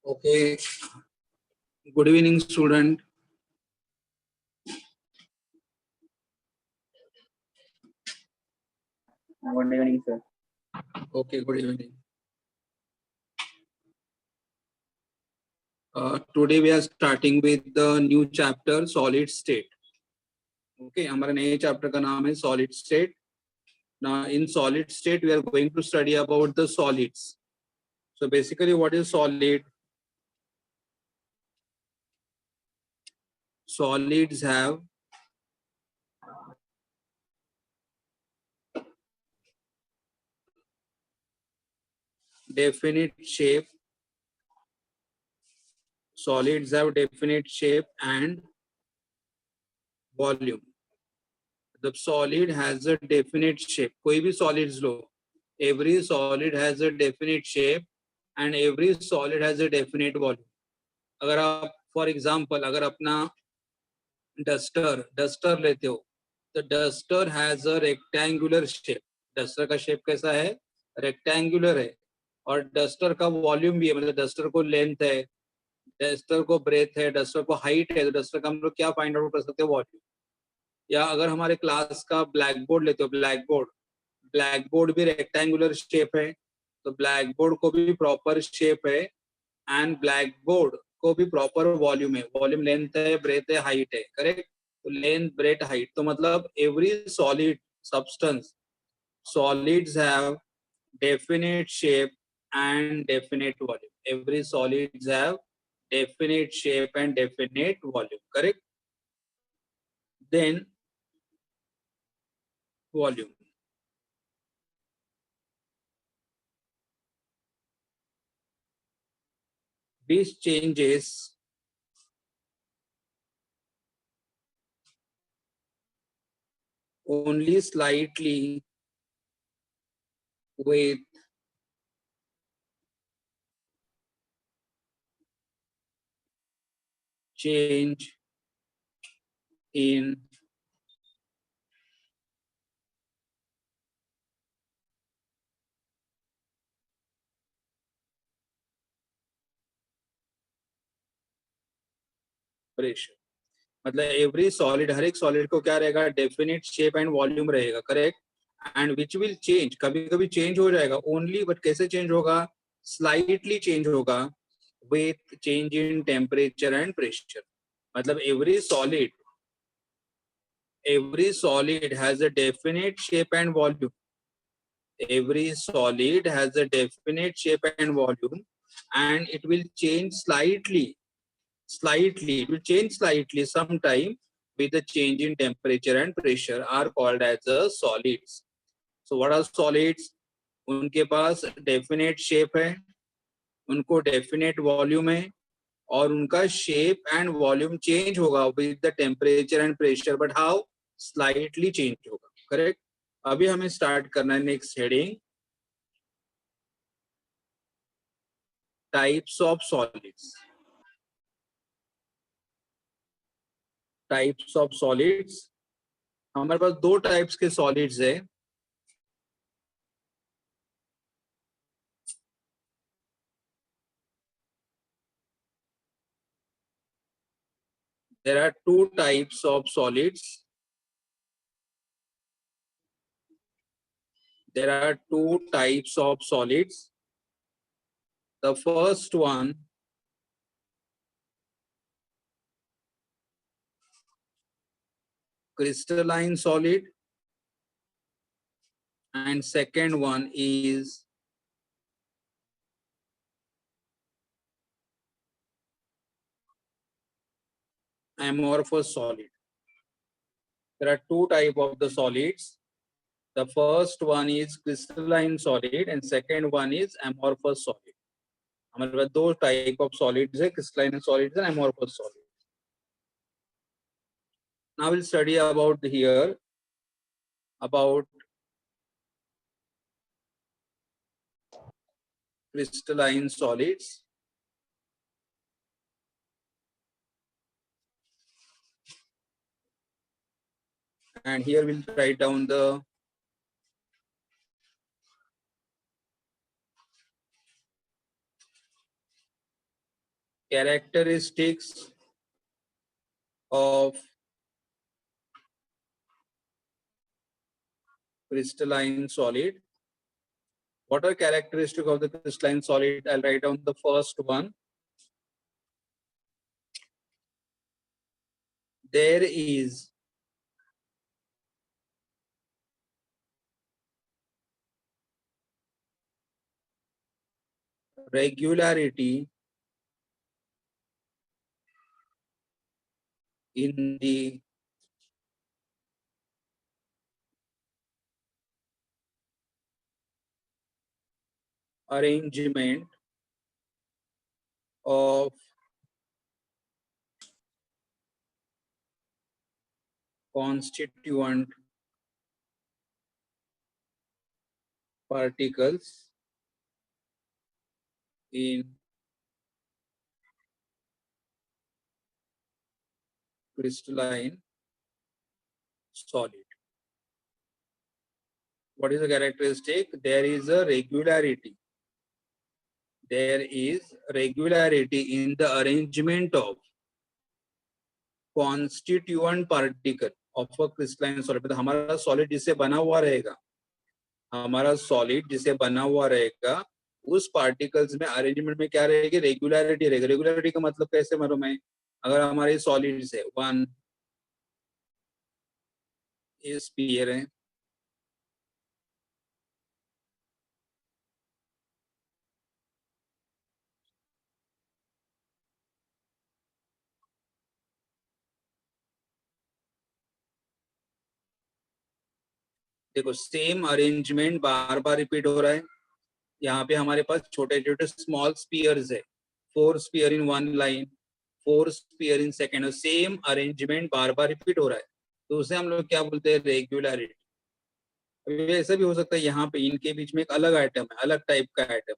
Okay, good evening, student. Good evening, sir. Okay, good evening. Today we are starting with the new chapter, solid state. Okay, हमारा नए chapter का नाम है solid state. Now, in solid state, we are going to study about the solids. So, basically, what is solid? Solids have definite shape. Solids have definite shape and volume. The solid has a definite shape. कोई भी solids low, every solid has a definite shape and every solid has a definite volume. अगर आप for example अगर अपना duster लेते हो तो duster has a rectangular shape. Duster का शेप कैसा है? रेक्टेंगुलर है. और डस्टर का वॉल्यूम भी है, मतलब डस्टर को लेंथ है, डस्टर को ब्रेथ है, डस्टर को हाइट है. तो डस्टर का हम लोग क्या फाइंड आउट कर सकते हैं? वॉल्यूम. या अगर हमारे क्लास का ब्लैक बोर्ड लेते हो, ब्लैक बोर्ड भी रेक्टेंगुलर शेप है, तो ब्लैक बोर्ड को भी प्रॉपर शेप है एंड ब्लैक बोर्ड को भी प्रॉपर वॉल्यूम है. वॉल्यूम लेंथ है, ब्रेथ है, हाइट है. करेक्ट. तो लेंथ, ब्रेथ, हाइट. तो मतलब every solid substance, solids have definite shape and definite volume. Every solids have definite shape and definite volume. Correct. Then volume. This changes only slightly with change in pressure. मतलब every solid, हर एक solid को क्या रहेगा? Definite shape and volume रहेगा. Correct. And which will change, कभी कभी change हो जाएगा ओनली, बट कैसे चेंज होगा? स्लाइटली चेंज होगा with change in temperature and pressure. मतलब every solid has a definite shape and volume. Every solid has a definite shape and volume, and it will change slightly. It will change slightly sometime with the change in temperature and pressure are called as the solids. So what are solids? उनके पास definite shape है, उनको definite volume है, और उनका shape and volume change होगा with the temperature and pressure, but how? Slightly change होगा. Correct. अभी हमें start करना है next heading, types of solids. Types of solids. हमारे पास दो types के solids है. There are two types of solids. There are two types of solids. The first one crystalline solid, and second one is amorphous solid. There are two types of the solids. The first one is crystalline solid and second one is amorphous solid. हमारे पास दो type of solids है, crystalline solids and amorphous solids. Now we'll study about here about crystalline solids. And here we'll write down the characteristics of crystalline solid. What are characteristics of the crystalline solid? I'll write down the first one. There is regularity in the arrangement of constituent particles in crystalline solid. What is the characteristic? There is a regularity. There is regularity in the arrangement of constituent particle of a crystalline solid. मतलब हमारा solid जिससे बना हुआ रहेगा, हमारा solid जिससे बना हुआ रहेगा, उस particles में arrangement में क्या रहेगी? Regularity रहेगी. Regularity का मतलब कैसे मालूम है? अगर हमारे solids है, one ये sphere है, देखो सेम अरेंजमेंट बार बार रिपीट हो रहा है. यहाँ पे हमारे पास छोटे छोटे स्मॉल स्पीयर्स है, 4 spear in one line, 4 spear in second, same arrangement bar bar repeat हो रहा है, तो उसे हम लोग क्या बोलते हैं? रेगुलरिटी. ऐसा भी हो सकता है यहाँ पे इनके बीच में एक अलग आइटम है, अलग टाइप का आइटम.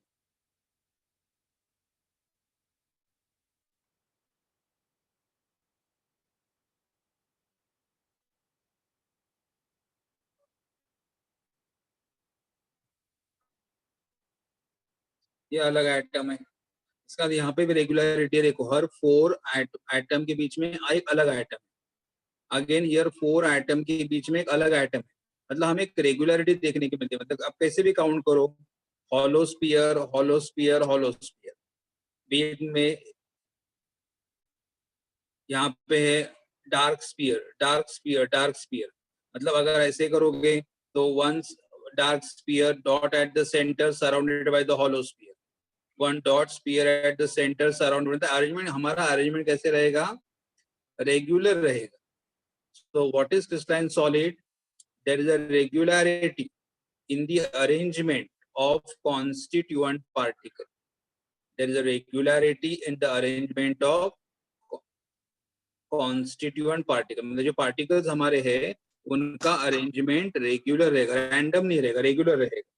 ये अलग आइटम है. इसका यहाँ पे भी रेगुलरिटी देखो, हर 4 आइटम के बीच में एक अलग आइटम. अगेन हियर 4 आइटम के बीच में एक अलग आइटम है. मतलब हमें एक रेगुलरिटी देखने की मिलती है. मतलब आप कैसे भी काउंट करो, hollow sphere, hollow sphere, hollow sphere, बीच में यहाँ पे है dark sphere, dark sphere, dark sphere. मतलब अगर ऐसे करोगे तो once dark sphere dot at the centre surrounded by the hollow sphere, one dot sphere at the centre surrounded. Arrangement, हमारा अरेंजमेंट कैसे रहेगा? रेगुलर रहेगा. So what is crystalline solid? There is a regularity in the arrangement of constituent particle. There is a regularity in the arrangement of constituent particle. मतलब जो particles हमारे हैं उनका arrangement regular रहेगा, random नहीं रहेगा, regular रहेगा.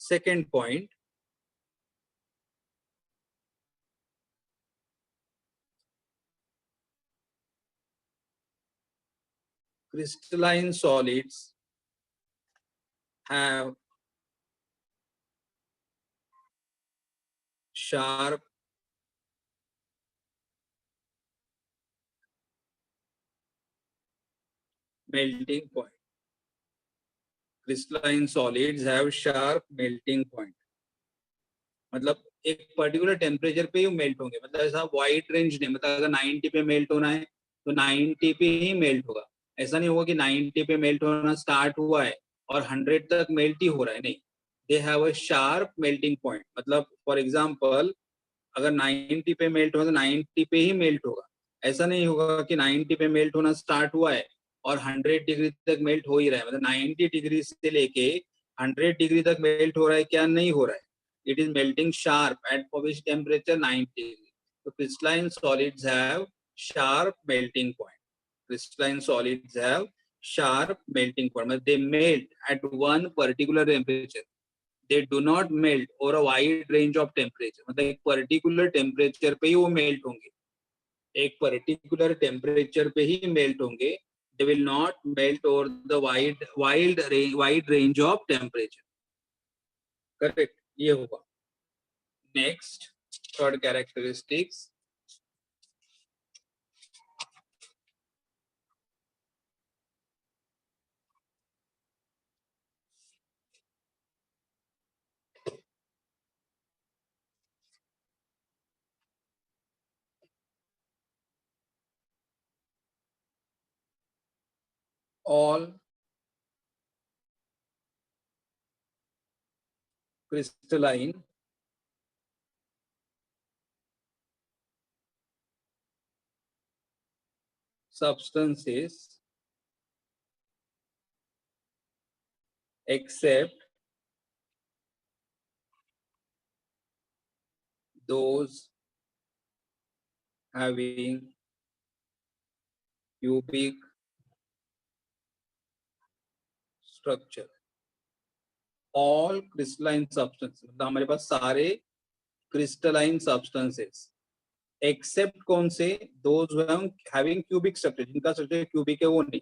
Second point, crystalline solids have sharp melting point. Crystalline solids have sharp melting point. मतलब एक पर्टिकुलर टेम्परेचर पे ही मेल्ट होंगे. मतलब ऐसा वाइड रेंज नहीं, मतलब अगर 90 पे मेल्ट होना है तो 90 पे ही मेल्ट होगा. ऐसा नहीं होगा कि 90 पे मेल्ट होना स्टार्ट हुआ है और 100 तक मेल्ट ही हो रहा है. नहीं, they have a sharp melting point. मतलब फॉर एग्जांपल अगर 90 पे मेल्ट होगा तो 90 पे ही मेल्ट होगा. ऐसा नहीं होगा कि 90 पे मेल्ट होना स्टार्ट हुआ है और 100 डिग्री तक मेल्ट हो ही रहा है. मतलब 90 डिग्री से लेके 100 डिग्री तक मेल्ट हो रहा है, क्या नहीं हो रहा है? It is melting sharp at for which temperature? 90 degree. So crystalline solids have sharp melting point. Crystalline solids have sharp melting point. They melt at one particular temperature. They do not melt over a wide range of temperature. मतलब एक particular temperature पे ही वो melt होंगे. एक particular temperature पे ही melt होंगे. They will not melt over the wide range of temperature. Correct. ये होगा. Next, Third characteristics. All crystalline substances except those having cubic structure. All crystalline substances, मतलब हमारे पास सारे crystalline substances except कौन से, those who are having cubic structure, जिनका structure cubic है वो नहीं.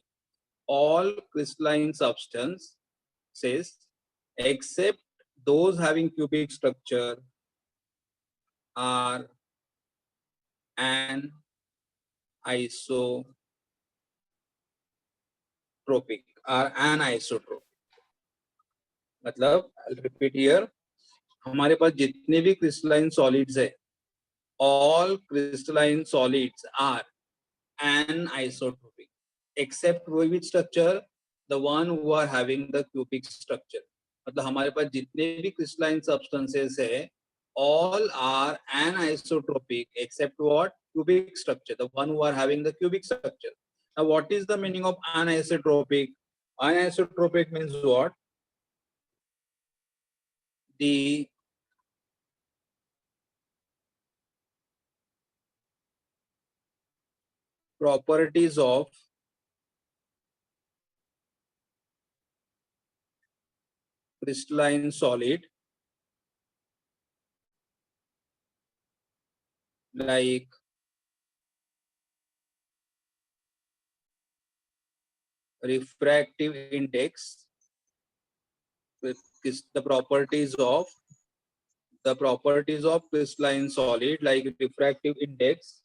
All crystalline substances except those having cubic structure are anisotropic. Are anisotropic. मतलब I'll repeat here, हमारे पास जितने भी crystalline solids है, all crystalline solids are anisotropic except which structure, the one who are having the cubic structure. मतलब हमारे पास जितने भी crystalline substances है, all are anisotropic except what, cubic structure, the one who are having the cubic structure. Now what is the meaning of anisotropic? Anisotropic means what? The properties of crystalline solid like refractive index, with the properties of crystalline solid like refractive index,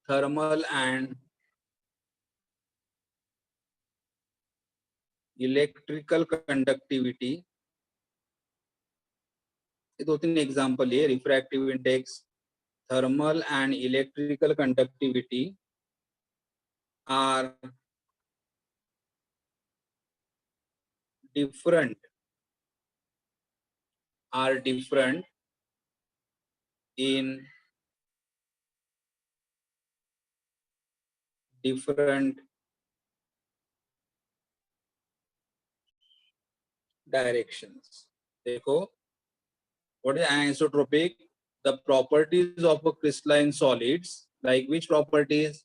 thermal and electrical conductivity. ये दो तीन example है, refractive index, thermal and electrical conductivity are different in different directions. देखो, what is anisotropic? The properties of a crystalline solids, like which properties?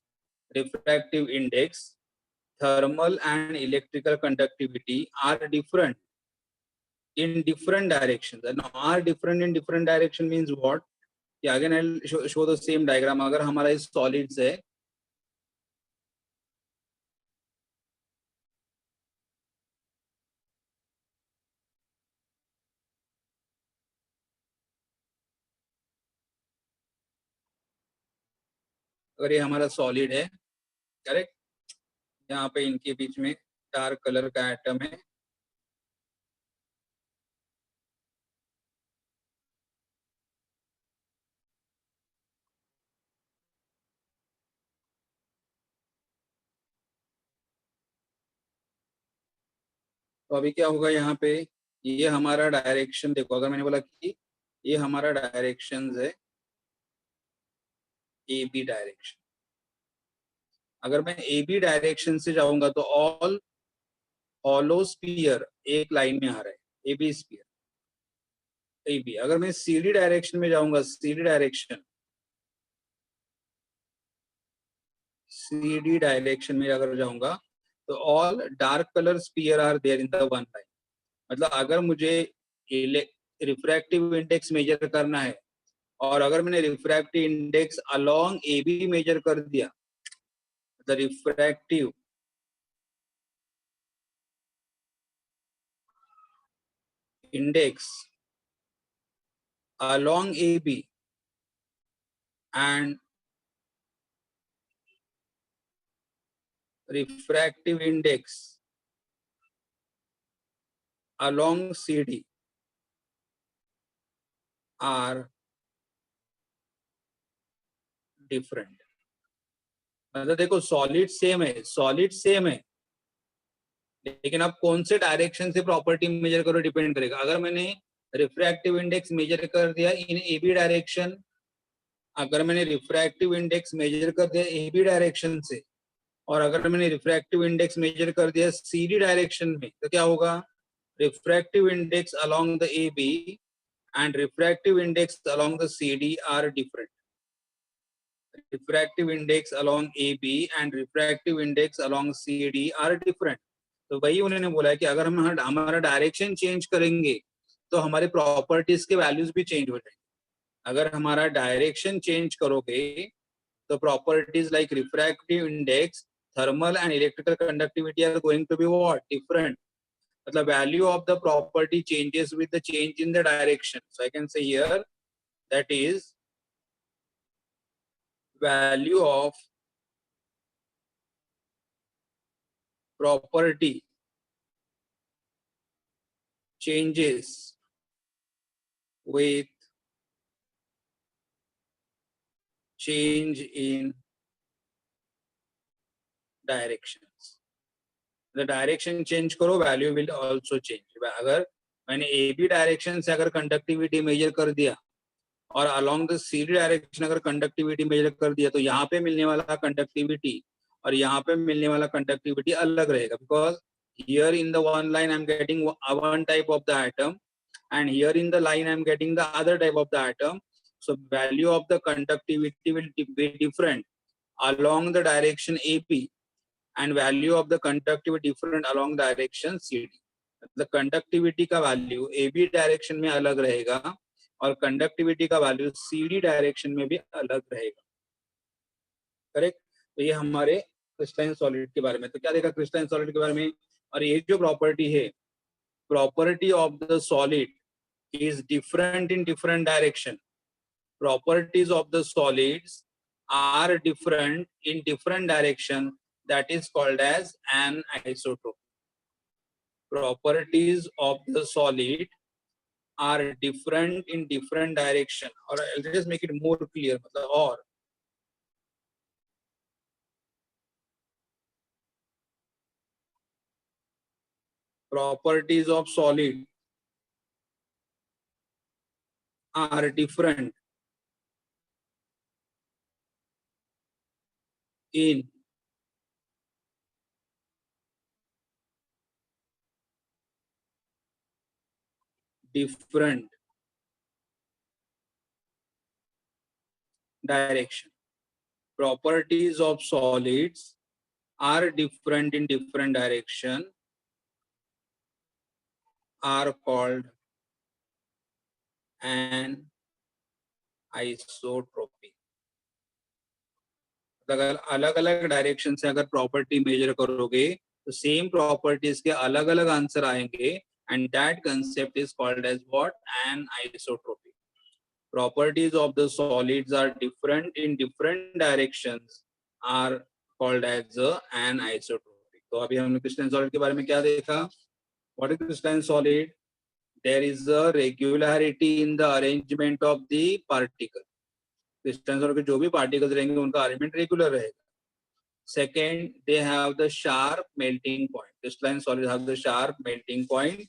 Refractive index, thermal and electrical conductivity are different in different directions. And are different in different direction means what? Yeah, again I'll show the same diagram. अगर हमारा इस solids है, अगर ये हमारा solid है, correct, यहाँ पे इनके बीच में डार्क कलर का एटम है, तो अभी क्या होगा यहाँ पे, ये हमारा डायरेक्शन देखो, अगर मैंने बोला कि ये हमारा डायरेक्शन है ए बी डायरेक्शन, अगर मैं ए बी डायरेक्शन से जाऊंगा तो ऑल हॉलो स्फीयर एक लाइन में आ रहा है, A B sphere A B. अगर मैं सी डी डायरेक्शन में जाऊंगा, सी डी डायरेक्शन में अगर जाऊंगा तो all dark colour sphere are there in the one line. मतलब अगर मुझे रिफ्रैक्टिव इंडेक्स मेजर करना है और अगर मैंने refractive index along A B measure कर दिया, the refractive index along AB and refractive index along CD are different. मतलब देखो सॉलिड सेम है लेकिन आप कौन से डायरेक्शन से प्रॉपर्टी मेजर करो डिपेंड करेगा. अगर मैंने रिफ्रैक्टिव इंडेक्स मेजर कर दिया इन AB डायरेक्शन, अगर मैंने रिफ्रैक्टिव इंडेक्स मेजर कर दिया AB डायरेक्शन से, और अगर मैंने रिफ्रैक्टिव इंडेक्स मेजर कर दिया CD डायरेक्शन में, तो क्या होगा? Refractive index along the AB and refractive index along the CD are different. Refractive index along AB and refractive index along CD are different. तो वही उन्होंने बोला है कि अगर हम हमारा डायरेक्शन चेंज करेंगे तो हमारे प्रॉपर्टीज के वैल्यूज भी चेंज हो जाएंगे. अगर हमारा डायरेक्शन चेंज करोगे तो properties like refractive index, thermal and electrical conductivity are going to be what? Different. the value of the property changes with the change in the direction. So I can say here that is value of property changes with change in directions. The direction change करो, value will also change. अगर मैंने AB direction से अगर conductivity measure कर दिया और along the CD direction अगर conductivity measure कर दिया, तो यहाँ पे मिलने वाला कंडक्टिविटी और यहाँ पे मिलने वाला कंडक्टिविटी अलग रहेगा. Because here in the one line I'm getting one type of the atom and here in the line I'm getting the other type of the atom. So value of the conductivity will be different along the direction AP and value of the conductivity different along direction CD. The conductivity का value AB direction में अलग रहेगा और conductivity का value CD direction में भी अलग रहेगा. करेक्ट. तो ये हमारे क्रिस्टलाइन सॉलिड के बारे में. तो क्या देखा क्रिस्टलाइन सॉलिड के बारे में? और ये जो प्रॉपर्टी है, property of the solid is different in different direction. Properties of the solids are different in different direction. That is called as an isotope. Properties of the solid are different in different direction. Or I'll just make it more clear. Or properties of solid are different in different direction. Properties of solids are different in different direction are called an isotropy. अगर अलग अलग direction से अगर property major करोगे तो same properties के अलग अलग आंसर आएंगे and that concept is called as what? An isotropy. Properties of the solids are different in different directions are called as an isotropy. तो अभी हमने crystalline solid के बारे में क्या देखा? What is crystalline solid? There is a regularity in the arrangement of the particle. crystalline solid के जो भी particles रहेंगे उनका arrangement regular रहेगा. Second, they have the sharp melting point. Crystalline solids have the sharp melting point.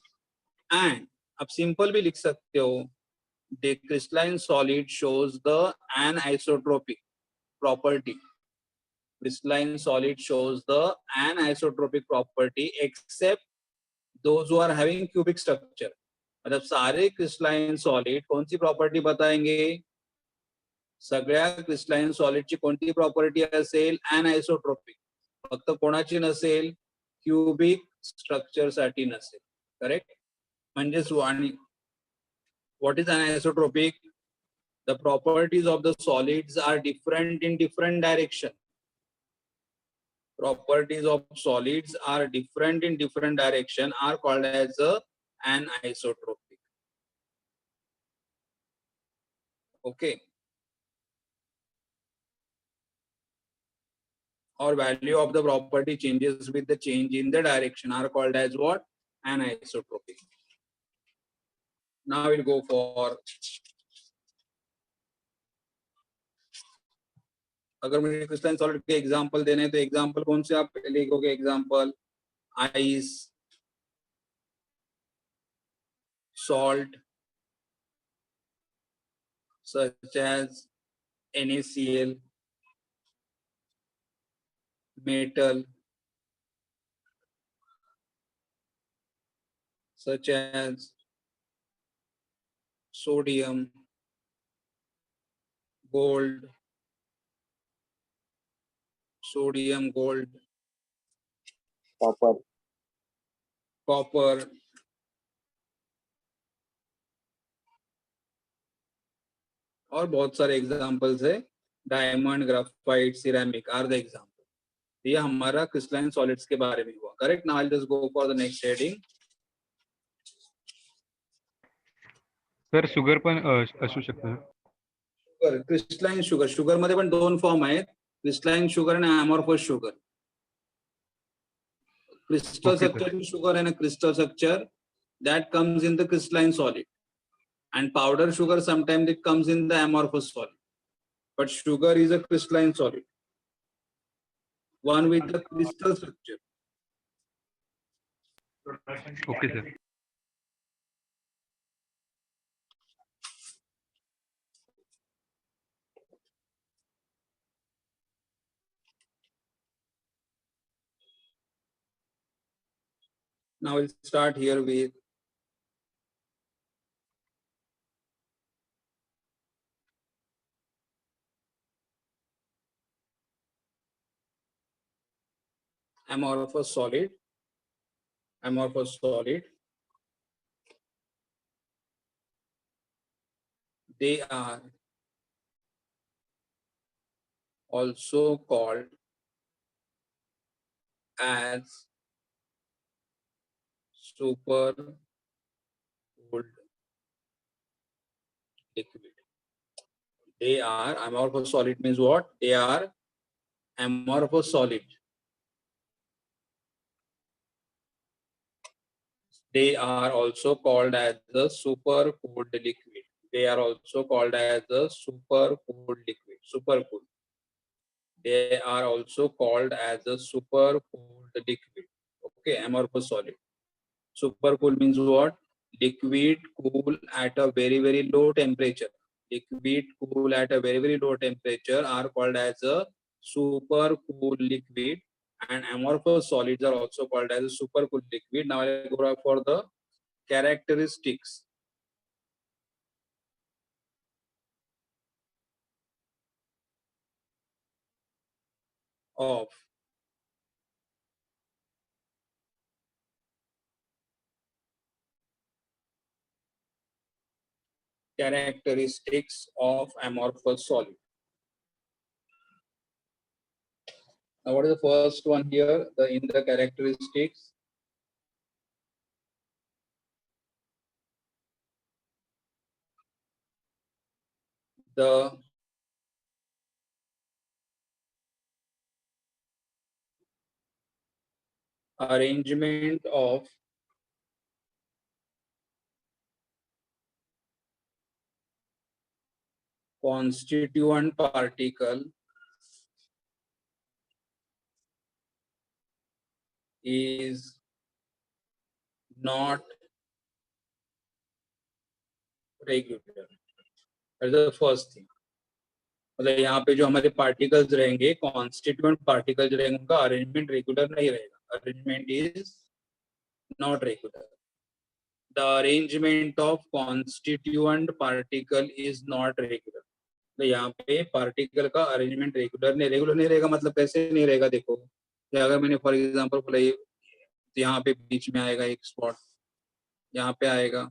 And अब simple भी लिख सकते हो. The crystalline solid shows the anisotropic property. Crystalline solid shows the anisotropic property except those who are having cubic structure. मतलब सारे crystalline solid कौन सी property बताएंगे? सगळ्या crystalline solid ची कोणती property असेल? Anisotropic. फक्त कोणाची नसेल? Cubic structure साठी नसेल. Correct? म्हणजेच what is anisotropic? The properties of the solids are different in different direction. Properties of solids are different in different direction are called as anisotropic. Okay, or value of the property changes with the change in the direction are called as what? Anisotropic. Now we'll go for, अगर मुझे crystalline solid के example देने हैं तो example कौन से आप लिखोगे? Example ice, salt such as NaCl, metal such as sodium, gold, sodium, gold, copper, और बहुत सारे एग्जांपल्स है. Diamond, graphite, ceramic are the example. ये हमारा क्रिस्टलाइन सॉलिड्स के बारे में हुआ. Correct. Now I will just go for the next heading. Sir sugar पण असू शकतं. Sugar, crystalline sugar. शुगर मध्ये पण दोन फॉर्म आहेत, क्रिस्टलाइन शुगर आणि amorphous sugar. crystal Okay, structure in sugar and a crystal structure that comes in the crystalline solid, and powder sugar sometimes it comes in the amorphous solid, but sugar is a crystalline solid, one with the crystal structure. Okay, sir. Now we'll start here with amorphous solid. Amorphous solid, they are also called as super cooled liquid. They are amorphous solid means what? They are amorphous solid. They are also called as the super cooled liquid. They are also called as the super cooled liquid. Super cool. They are also called as the super cooled liquid. Okay, amorphous solid. Super cool means what? Liquid cool at a very low temperature. Liquid cool at a very low temperature are called as a super cool liquid, and amorphous solids are also called as a super cool liquid. Now I will go for the characteristics of amorphous solid. Now what is the first one here? In the characteristics, the arrangement of constituent particle is not regular. That is the first thing. मतलब यहाँ पे जो हमारे particles रहेंगे, constituent particle जो रहेंगे, उनका arrangement regular नहीं रहेगा. Arrangement is not regular. The arrangement of constituent particle is not regular. तो यहाँ पे पार्टिकल का अरेंजमेंट रेगुलर नहीं रहेगा. मतलब कैसे नहीं रहेगा? देखो, अगर मैंने फॉर एग्जांपल बोला यहाँ पे बीच में आएगा एक स्पॉट, यहाँ पे आएगा,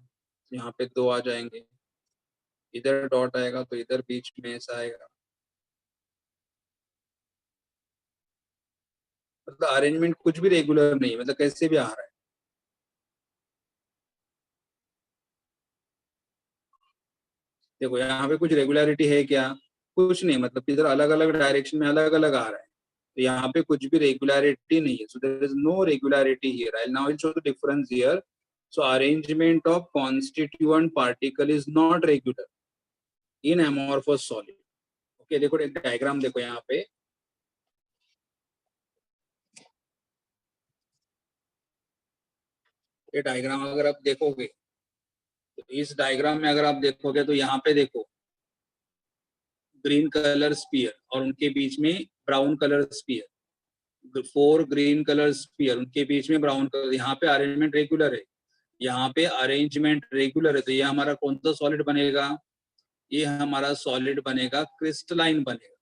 यहाँ पे दो आ जाएंगे, इधर डॉट आएगा तो इधर बीच में ऐसा आएगा. मतलब अरेंजमेंट कुछ भी रेगुलर नहीं, मतलब कैसे भी आ रहा है. देखो यहाँ पे कुछ रेगुलरिटी है क्या? कुछ नहीं, मतलब इधर अलग अलग डायरेक्शन में अलग अलग आ रहा है, तो यहाँ पे कुछ भी रेगुलरिटी नहीं है. So there is no regularity here. I now will show the difference here. So arrangement of constituent particle is not regular in amorphous solid. Okay, देखो एक डायग्राम देखो यहाँ पे. ये डायग्राम अगर आप देखोगे, तो इस डायग्राम में अगर आप देखोगे तो यहाँ पे देखो ग्रीन कलर स्पीयर और उनके बीच में brown colour sphere. 4 green colour sphere, उनके बीच में ब्राउन कलर. यहाँ पे अरेंजमेंट रेगुलर है, यहाँ पे अरेंजमेंट रेगुलर है, तो ये हमारा कौन सा सॉलिड बनेगा? ये हमारा सॉलिड बनेगा क्रिस्टलाइन बनेगा.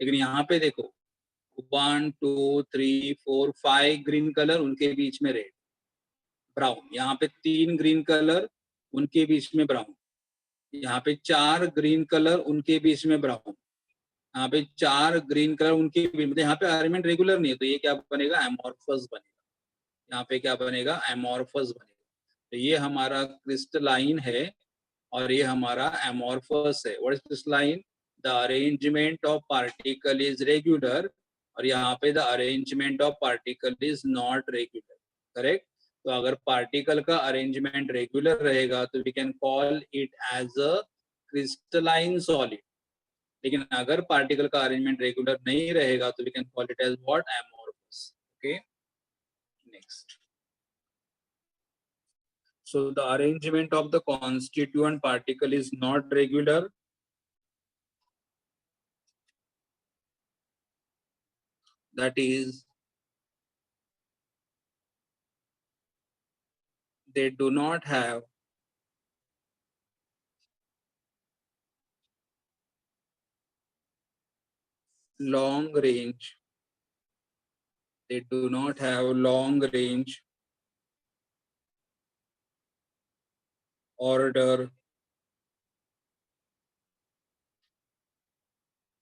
लेकिन यहाँ पे देखो 1 2 3 4 5 ग्रीन कलर, उनके बीच में रेड ब्राउन. यहाँ पे 3 ग्रीन कलर, उनके बीच में ब्राउन. यहाँ पे 4 ग्रीन कलर, उनके बीच में ब्राउन. यहाँ पे 4 ग्रीन कलर, उनके बीच में. यहाँ पे अरेंजमेंट रेगुलर नहीं है, तो ये क्या बनेगा? एमॉर्फस बनेगा. यहाँ पे क्या बनेगा? एमॉर्फस बनेगा. तो ये हमारा क्रिस्टलाइन है और ये हमारा एमॉर्फस है. What is crystalline? The arrangement of particle is regular, और यहाँ पे the arrangement of particle is not regular. Correct. तो अगर पार्टिकल का अरेंजमेंट रेगुलर रहेगा तो we can call it as a crystalline solid. लेकिन अगर पार्टिकल का अरेंजमेंट रेगुलर नहीं रहेगा तो we can call it as what? Amorphous. Okay, next. So the arrangement of the constituent particle is not regular. That is, they do not have long range. They do not have long range order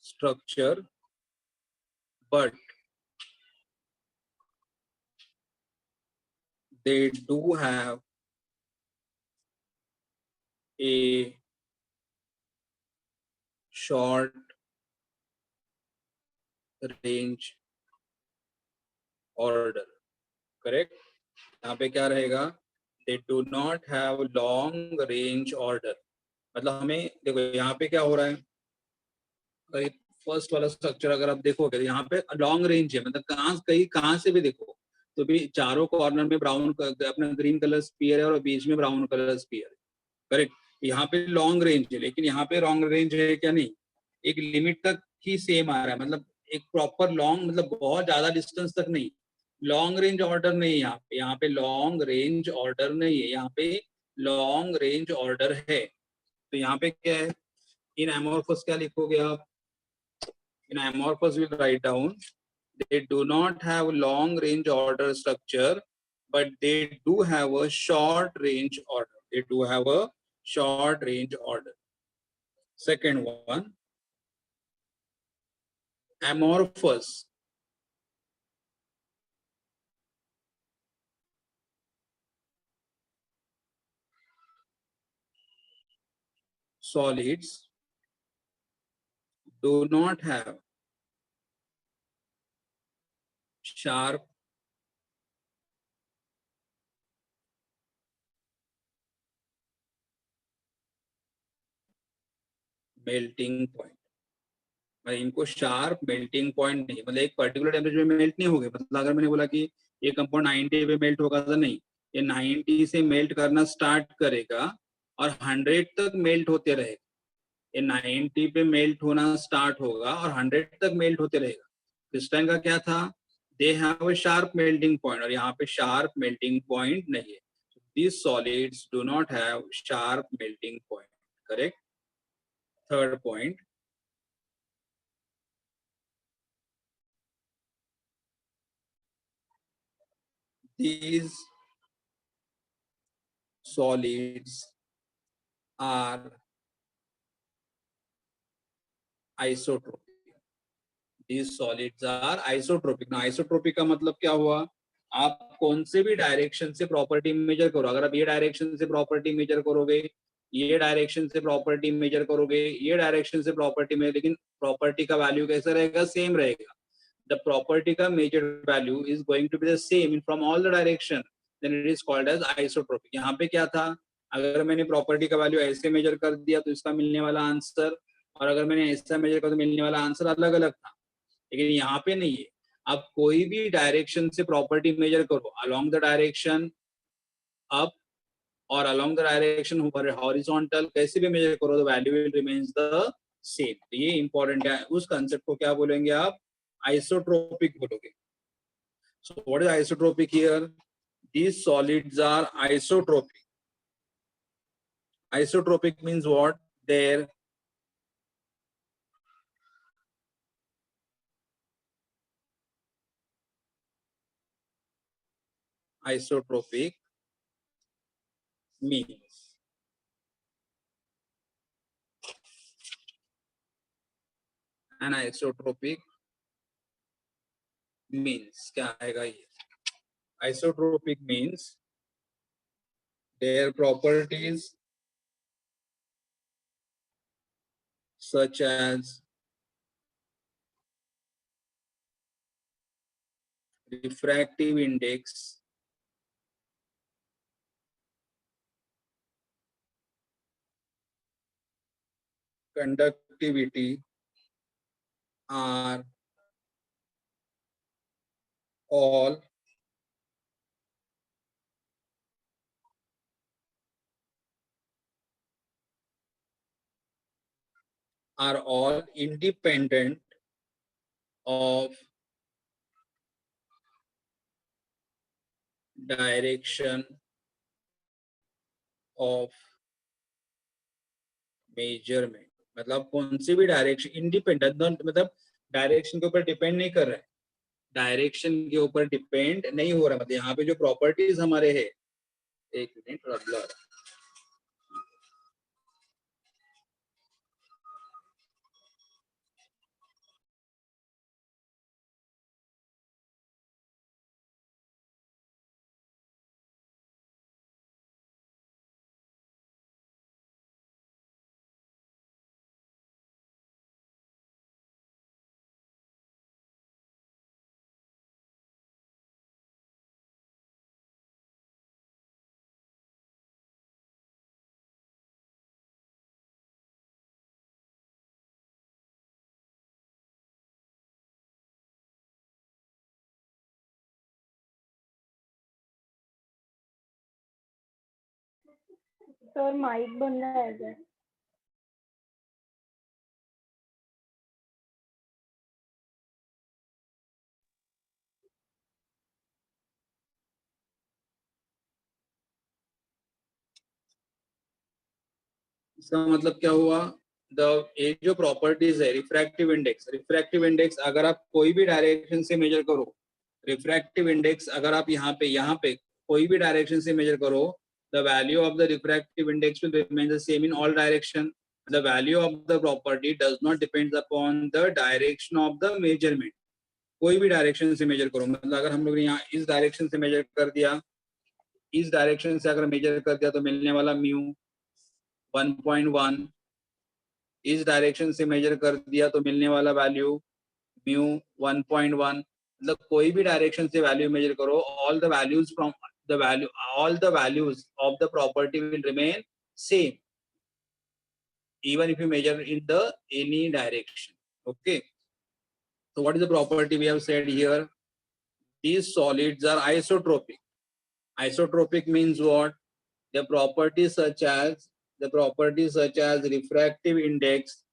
structure, but they do have a short range order. Correct. यहाँ पे क्या रहेगा? They do not have long range order. मतलब हमें देखो यहाँ पे क्या हो रहा है, फर्स्ट वाला स्ट्रक्चर अगर आप देखोगे तो यहाँ पे लॉन्ग रेंज है, मतलब कहाँ से भी देखो तो भी चारों कॉर्नर में ब्राउन अपना ग्रीन कलर स्पीयर है और बीच में ब्राउन कलर स्पीयर है. करेक्ट. यहाँ पे लॉन्ग रेंज है, लेकिन यहाँ पे लॉन्ग रेंज है क्या? नहीं, एक लिमिट तक ही सेम आ रहा है. मतलब एक प्रॉपर लॉन्ग, मतलब बहुत ज्यादा डिस्टेंस तक नहीं. लॉन्ग रेंज ऑर्डर नहीं है यहाँ पे लॉन्ग रेंज ऑर्डर नहीं है, यहाँ पे लॉन्ग रेंज ऑर्डर है. तो यहाँ पे क्या है? इन एमोर्फस क्या लिखोगे आप? In amorphous we'll write down, they do not have long range order structure, but they do have a short range order. They do have a short range order. Second one, amorphous solids do not have sharp melting point. मतलब इनको sharp melting point नहीं, मतलब एक particular temperature में melt नहीं हो गए. मतलब अगर मैंने बोला कि ये कंपाउंड 90 पे मेल्ट होगा तो नहीं, ये 90 से मेल्ट करना स्टार्ट करेगा और 100 तक मेल्ट होते रहेगा. ये 90 पे मेल्ट होना स्टार्ट होगा और 100 तक मेल्ट होते रहेगा. क्रिस्टलाइन का क्या था? They have a sharp melting point, और यहाँ पे शार्प मेल्टिंग पॉइंट नहीं है. These solids do not have sharp melting point. Correct. Third point, these solids are isotropic. These solids are isotropic. ना isotropic का मतलब क्या हुआ? आप कौन से भी डायरेक्शन से प्रॉपर्टी मेजर करो, अगर आप ये डायरेक्शन से प्रॉपर्टी मेजर करोगे ये डायरेक्शन से प्रॉपर्टी मेजर करोगे, ये डायरेक्शन से प्रॉपर्टी में, लेकिन प्रॉपर्टी का वैल्यू कैसा रहेगा, सेम रहेगा. The property का measured value is going to be the same in from all the direction, then it is called as isotropic. यहाँ पे क्या था, अगर मैंने प्रॉपर्टी का वैल्यू ऐसे मेजर कर दिया तो इसका मिलने वाला आंसर, और अगर मैंने ऐसा मेजर कर तो मिलने वाला आंसर अलग अलग था. लेकिन यहाँ पे नहीं है. आप कोई भी डायरेक्शन से प्रॉपर्टी मेजर करो, along the direction up और along the direction horizontal, कैसे भी मेजर करो, the value will remains the same. तो ये इंपॉर्टेंट है. उस कंसेप्ट को क्या बोलेंगे आप, आइसोट्रोपिक बोलोगे. So what is isotropic here? These solids are isotropic. Isotropic means what? Their isotropic means an isotropic means क्या आएगा ये? Isotropic means their properties such as refractive index, conductivity are all independent of direction of measurement. मतलब कौन सी भी direction, independent मतलब direction के ऊपर depend नहीं कर रहा है, डायरेक्शन के ऊपर डिपेंड नहीं हो रहा. मतलब यहाँ पे जो प्रॉपर्टीज हमारे है, एक मिनट थोड़ा ब्लर. सर माइक बंद है क्या? इसका मतलब क्या हुआ, ये जो प्रॉपर्टीज है, रिफ्रैक्टिव इंडेक्स अगर आप कोई भी डायरेक्शन से मेजर करो, रिफ्रैक्टिव इंडेक्स अगर आप यहाँ पे कोई भी डायरेक्शन से मेजर करो, the value of the refractive index will remain the same in all direction. The value of the property does not depend upon the direction of the measurement. कोई भी डायरेक्शन से मेजर करो, मतलब अगर हम लोग ने यहाँ इस डायरेक्शन से मेजर कर दिया, इस डायरेक्शन से अगर मेजर कर दिया तो मिलने वाला म्यू 1.1, इस डायरेक्शन से मेजर कर दिया तो मिलने वाला वैल्यू म्यू 1.1. मतलब कोई भी डायरेक्शन से वैल्यू मेजर करो, all the values from the value, all the values of the property will remain same even if you measure in the any direction. Okay, so what is the property we have said here? These solids are isotropic. Isotropic means what? The properties such as refractive index,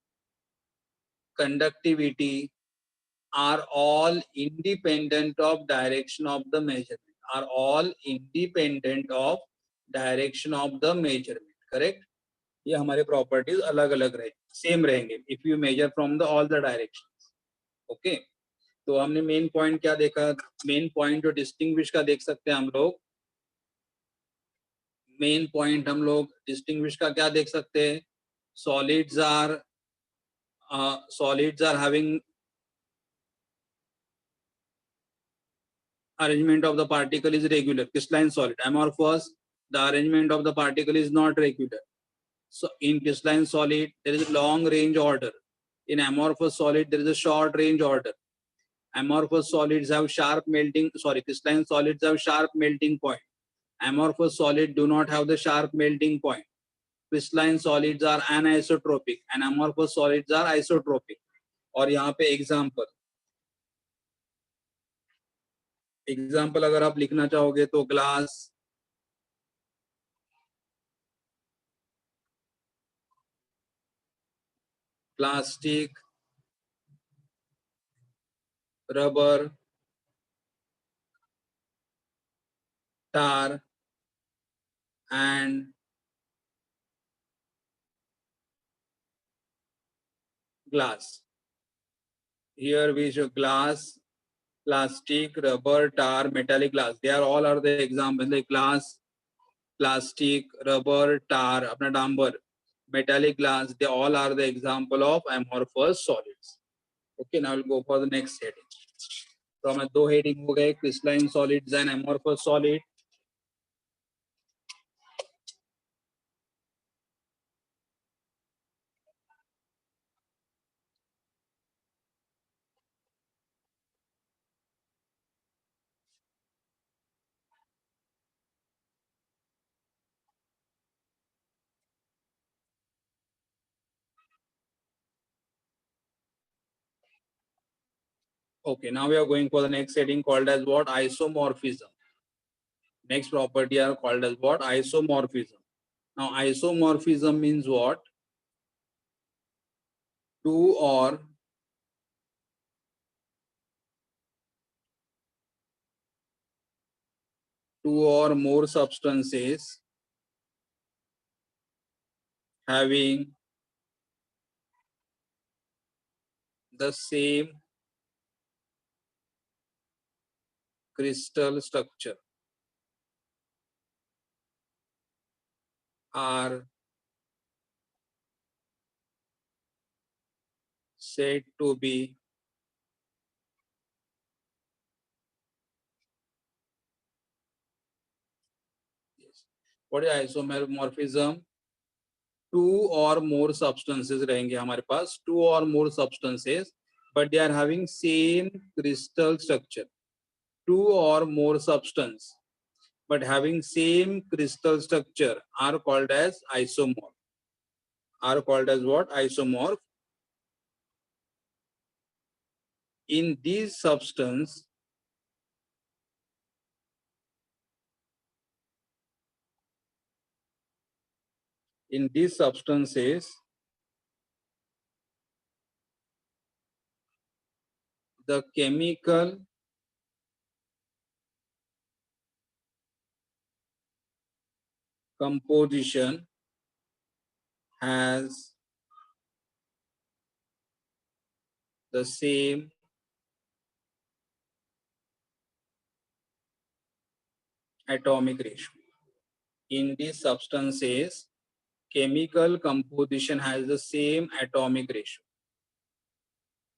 conductivity are all independent of direction of the measurement. Are all independent of direction of the measurement. Correct? ये हमारे properties अलग अलग रहे, same रहेंगे if you measure from the all the directions. Okay, तो हमने main point क्या देखा, मेन पॉइंट जो डिस्टिंग्विश का देख सकते हैं हम लोग, मेन पॉइंट हम लोग डिस्टिंग्विश का क्या देख सकते हैं, solids are having arrangement of the particle is regular, crystalline solid. Amorphous, the arrangement of the particle is not regular. So in crystalline solid, there is a long range order. In amorphous solid, there is a short range order. Amorphous solids have sharp melting, crystalline solids have sharp melting point. Amorphous solids do not have the sharp melting point. Crystalline solids are anisotropic and amorphous solids are isotropic. और यहाँ पे example अगर आप लिखना चाहोगे तो glass, plastic, rubber, tar and glass. Here we show glass, plastic, rubber, tar, metallic glass. They are all are the examples like glass, plastic, rubber, tar, अपना डांबर, metallic glass. They all are the example of amorphous solids. Okay, now we'll go for the next heading. तो हमें दो heading हो गए, crystalline solids and amorphous solid. Okay, now we are going for the next heading called as what? Isomorphism. Next property are called as what? Isomorphism. Now isomorphism means what? Two or more substances having the same crystal structure are said to be what is isomorphism? Two or more substances रहेंगे हमारे पास, two or more substances, but they are having same crystal structure. Two or more substance, but having same crystal structure are called as isomorph. Are called as what? Isomorph. In these substances, the chemical composition has the same atomic ratio. In these substances, chemical composition has the same atomic ratio.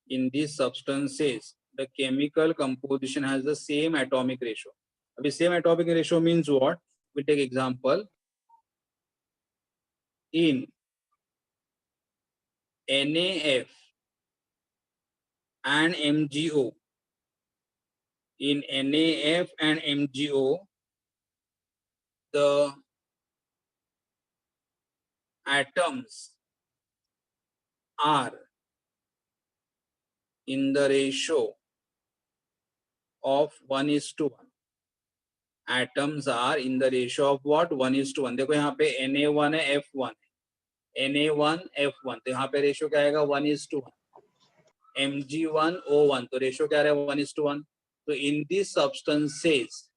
In these substances, the chemical composition has the same atomic ratio. The same atomic ratio means what? We take example. In NaF and MgO, in NaF and MgO, the atoms are in the ratio of 1:1. Atoms are in the ratio of what? 1:1. देखो यहाँ पे Na1 है, F1 है, Na1 F1, तो यहाँ पे ratio क्या आएगा? 1:1. Mg1 O1, तो रेशियो क्या रहेगा? 1:1. So in these substances,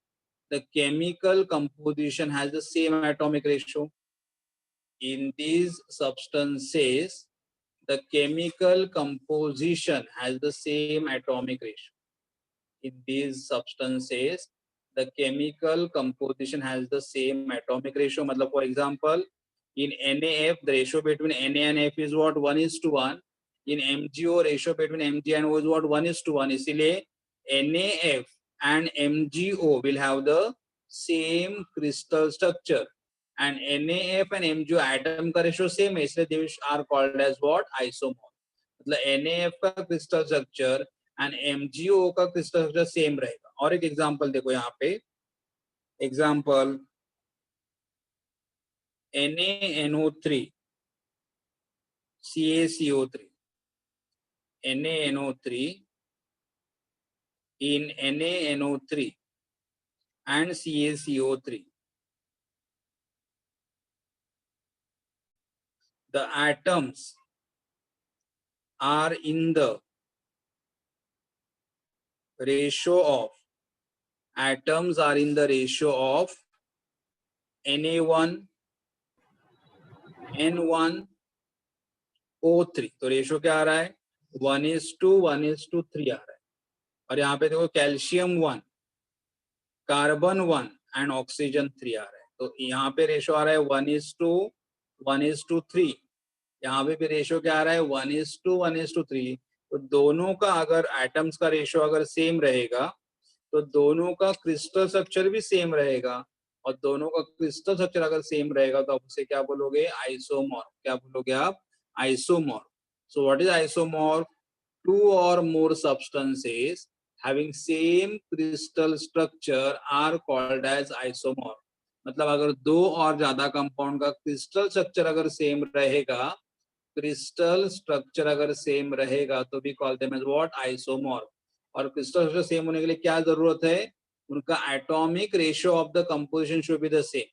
the chemical composition has the same atomic ratio. In these substances, the chemical composition has the same atomic ratio. In these substances, the chemical composition has the same atomic ratio. मतलब for example, in NaF, the ratio between Na and F is what? 1:1. In MgO, ratio between Mg and O is what? 1:1. इसीलिए NaF and MgO will have the same crystal structure, and NaF and MgO atom का ratio same है, इसलिए they are called as what? Isomorph. मतलब NaF का crystal structure and MgO का crystal structure same रहेगा. और एक एग्जांपल देखो यहाँ पे, example NaNO3 CaCO3, NaNO3 in NaNO3 and CaCO3. The atoms are in the ratio of Na1 N1 O3. तो रेशियो क्या आ रहा है? 1:1:3 आ रहा है. और यहाँ पे देखो कैल्शियम 1, कार्बन 1 एंड ऑक्सीजन 3 आ रहा है. तो यहाँ पे रेशियो आ रहा है 1:1:3. यहाँ पे भी रेशियो क्या आ रहा है? 1:1:3. तो दोनों का अगर एटम्स का रेशियो अगर सेम रहेगा तो दोनों का क्रिस्टल स्ट्रक्चर भी सेम रहेगा, और दोनों का क्रिस्टल स्ट्रक्चर अगर सेम रहेगा तो आप उसे क्या बोलोगे? आइसोमॉर्फ. क्या बोलोगे आप? Isomorph. So what is isomorph? Two और more substances having same crystal structure are called as isomorph. मतलब अगर दो और ज्यादा कंपाउंड का क्रिस्टल स्ट्रक्चर अगर सेम रहेगा, क्रिस्टल स्ट्रक्चर अगर सेम रहेगा तो भी कॉल देम एज व्हाट? आइसोमॉर्फ. और क्रिस्टल स्ट्रक्चर सेम होने के लिए क्या जरूरत है? उनका atomic ratio of the composition should be the same.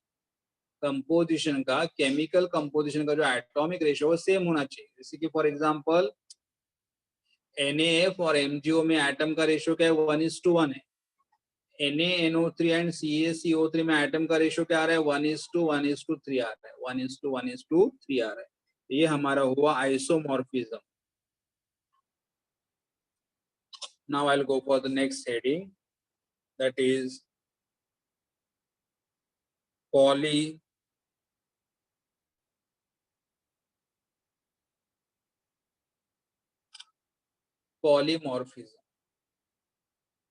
Composition का, केमिकल कंपोजिशन का जो एटॉमिक रेशियो वो सेम होना चाहिए. जैसे कि फॉर एग्जांपल NaF और MgO में एटम का रेशियो क्या है? 1:1 है. NaNO3 एंड CaCO3 में एटम का रेशियो क्या आ रहा है? 1:1:3 आ रहा है. 1:1:3 आ रहा है. ये हमारा हुआ isomorphism. Now I'll go for the next heading, that is polymorphism.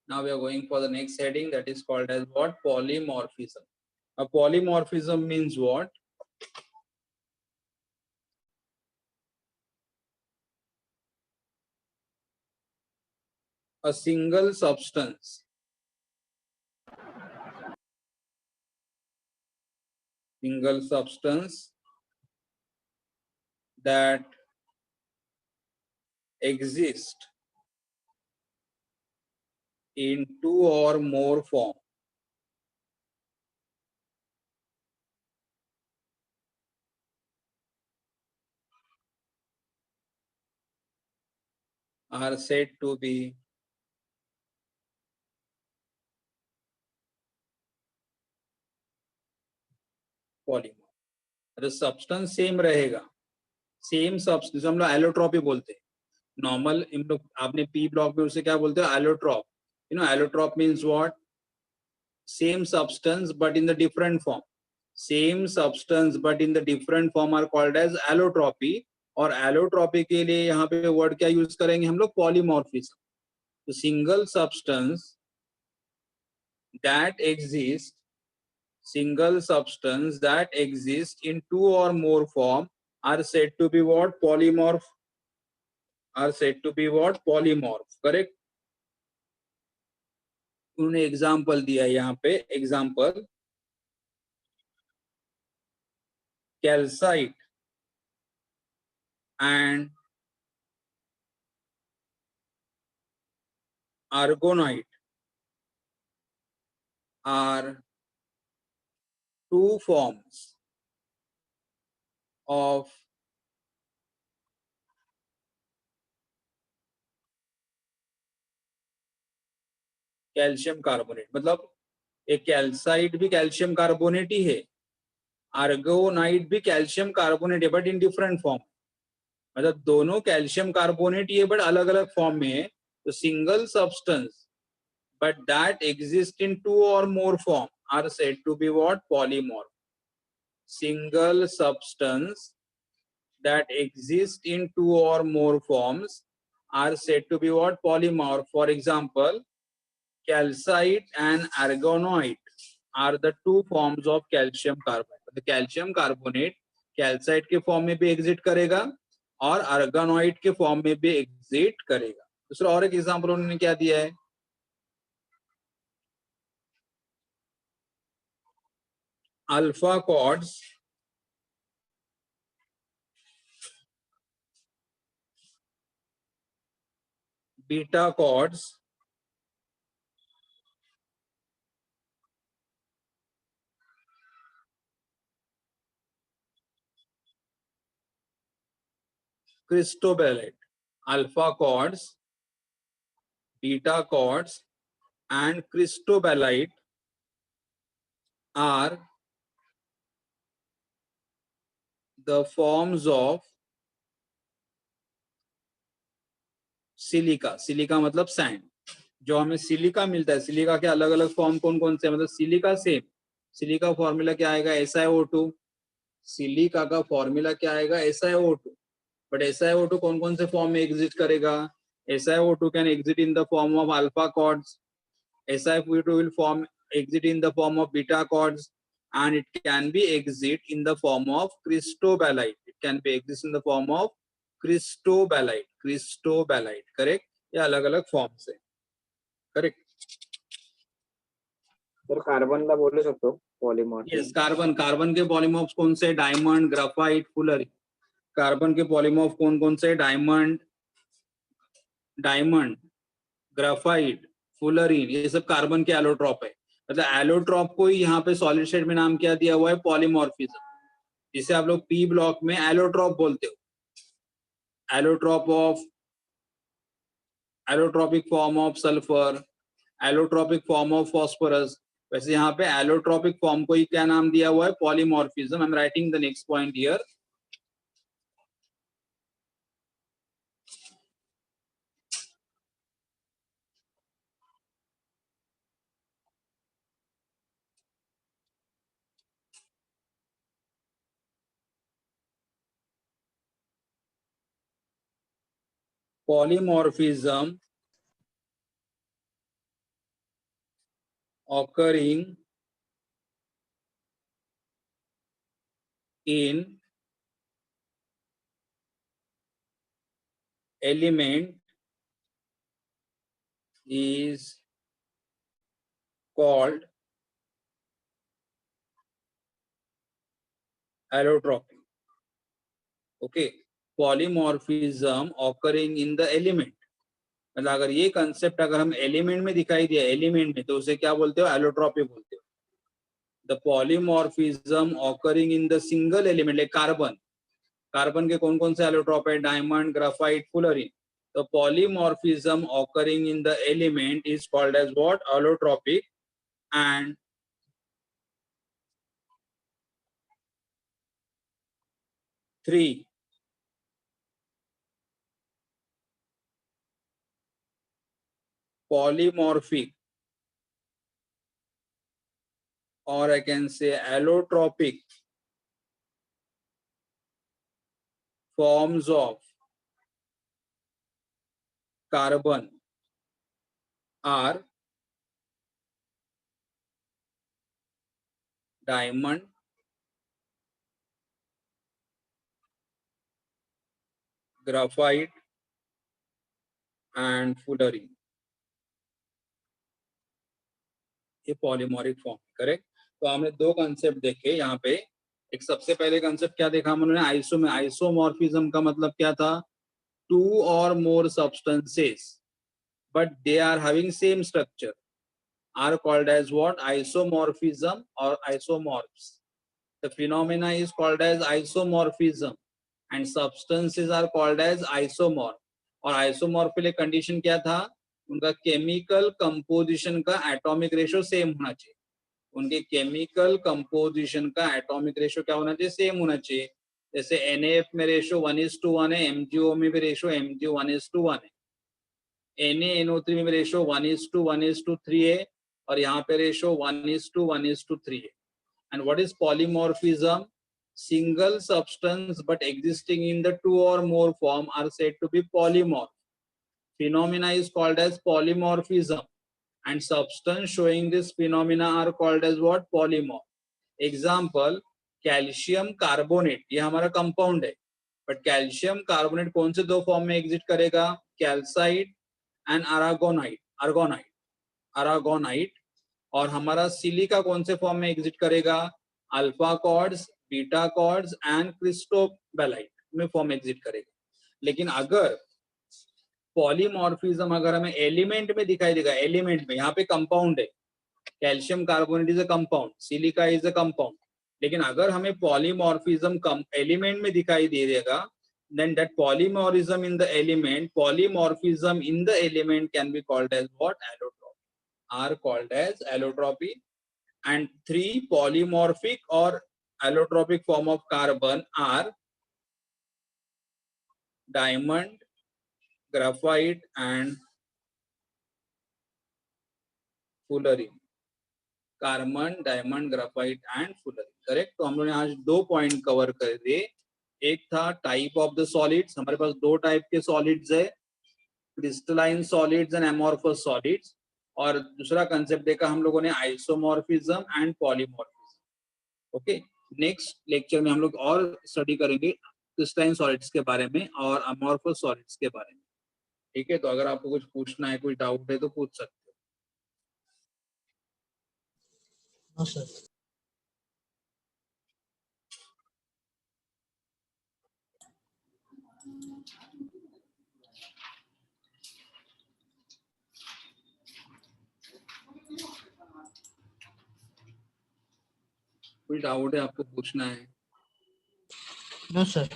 Now we are going for the next heading, that is called as what? Polymorphism. A polymorphism means what? A single substance that exists in two or more forms are said to be polymorph. अगर substance same रहेगा, same substance हम लोग allotropy बोलते हैं. Normal इन लोग आपने P block में उसे क्या बोलते हैं? Allotrope. You know allotrope means what? Same substance but in the different form. Same substance but in the different form are called as allotropy. और एलोट्रॉपी के लिए यहाँ पे वर्ड क्या यूज करेंगे हम लोग? पॉलीमॉर्फिज्म. तो single substance that exists in two or more form are said to be what? Polymorph. Are said to be what? Polymorph. Correct. उन्होंने एग्जाम्पल दिया यहाँ पे. Example calcite and argonite are two forms of calcium carbonate. मतलब एक calcite भी calcium carbonate ही है, आर्गोनाइट भी calcium carbonate है, बट इन डिफरेंट फॉर्म. मतलब दोनों कैल्शियम कार्बोनेट ही है बट अलग अलग फॉर्म में है. तो single substance but that exist in two or more form are said to be what? Polymorph. Single substance that exist in two or more forms are said to be what? Polymorph. For example, calcite and argonite are the two forms of calcium carbonate. तो calcium carbonate calcite के form में भी exit करेगा और आर्गेनोइड के form में भी exit करेगा। दूसरा और एक एग्जांपल उन्होंने क्या दिया है, alpha quartz beta quartz cristobalite, alpha quartz beta quartz and cristobalite are the forms of silica. Silica मतलब सैंड। जो हमें सिलिका मिलता है, सिलिका के अलग अलग फॉर्म कौन कौन से, मतलब सिलिका सेम, सिलिका फॉर्मूला क्या आएगा SiO2, सिलिका का फॉर्मूला क्या आएगा SiO2, बट SiO2 कौन कौन से फॉर्म में एग्जिस्ट करेगा, SiO2 can exit in the form of alpha quartz, SiO2 will form exit in the form of beta chords, and it can be exit in the form of cristobalite. It can be exist in the form of cristobalite. Cristobalite, correct? ये अलग अलग forms है, correct. Sir कार्बनला बोलू शकतो पॉलिमॉर्फ। Yes, carbon, carbon के polymorphs कौन से, diamond, graphite, फुलरी। Carbon के पॉलीमॉर्फ कौन कौन से, डायमंड, डायमंड, ग्राफाइट, फुलरीन, ये सब कार्बन के एलोट्रॉप है। मतलब एलोट्रॉप को ही यहाँ पे सॉलिड स्टेट में नाम क्या दिया हुआ है, पॉलीमॉर्फिज्म, जिसे आप लोग पी ब्लॉक में एलोट्रॉप बोलते हो, allotrope of, allotropic form of sulphur, allotropic form of phosphorus. वैसे यहाँ पे एलोट्रॉपिक फॉर्म को ही क्या नाम दिया हुआ है, polymorphism. I am writing the next point here. Polymorphism occurring in element is called allotropy. Okay, polymorphism occurring in the element, मतलब अगर ये कंसेप्ट अगर हम एलिमेंट में दिखाई दिया, एलिमेंट में, तो उसे क्या बोलते हो, एलोट्रॉपी बोलते हो। The polymorphism occurring in the single element, like carbon, carbon के कौन कौन से एलोट्रॉप है, डायमंड, ग्राफाइट, फुलरीन। तो polymorphism occurring in the element is called as what, allotropic. And three, polymorphic, or I can say allotropic forms of carbon are diamond, graphite and fullerene। ये पॉलीमॉरिक form, correct. तो हमने दो concept देखे यहाँ पे। एक सबसे पहले कंसेप्ट क्या देखा हम लोगों ने, आइसोमॉर्फिज्म का मतलब क्या था, टू और more substances but they are having same structure are called as what, isomorphism or isomorphs। The phenomena is called as isomorphism and substances are called as isomorph। और isomorph के लिए कंडीशन क्या था, उनका केमिकल कंपोजिशन का atomic ratio same होना चाहिए। उनके केमिकल कंपोजिशन का एटॉमिक रेशो क्या होना चाहिए, सेम होना चाहिए। जैसे NaF में रेशो 1:1 है, MgO में भी रेशो MgO 1:1 है, NaNO3 में रेशो 1:1:3 है, और यहाँ पे रेशो 1:1:3 है। And what is polymorphism? Single substance but existing in the two or more form are said to be polymorph। Phenomena is called as polymorphism and substance showing this phenomena are called as what, polymorph। Example, calcium carbonate ये हमारा compound है, but calcium carbonate कौन से दो form में exist करेगा, calcite and अरागोनाइट। और हमारा सिलिका कौन से फॉर्म में एग्जिट करेगा, alpha quartz, beta quartz and cristobalite में फॉर्म एग्जिट करेगा। लेकिन अगर पॉलीमॉर्फिज्म अगर हमें एलिमेंट में दिखाई देगा, एलिमेंट में, यहाँ पे कंपाउंड है, calcium carbonate is a compound, silica is a compound, लेकिन अगर हमें पॉलीमॉर्फिज्म एलिमेंट में दिखाई दे देगा, then that polymorphism in the element can be called as what, allotropy, are called as allotropy. And three polymorphic or allotropic form of carbon are diamond, graphite and fullerene. Carbon, diamond, graphite and fullerene, correct. तो हम लोगों ने आज 2 point cover कर दिए। एक था type of the solids, हमारे पास 2 टाइप के सॉलिड्स है, crystalline solids and amorphous solids. और दूसरा कंसेप्ट देखा हम लोगों ने isomorphism and polymorphism. Okay, next lecture में हम लोग और स्टडी करेंगे क्रिस्टलाइन सॉलिड्स के बारे में और अमॉर्फस सॉलिड्स के बारे में। ठीक है, तो अगर आपको कुछ पूछना है, कोई डाउट है तो पूछ सकते हो। हाँ सर। कोई डाउट है आपको पूछना है? No sir.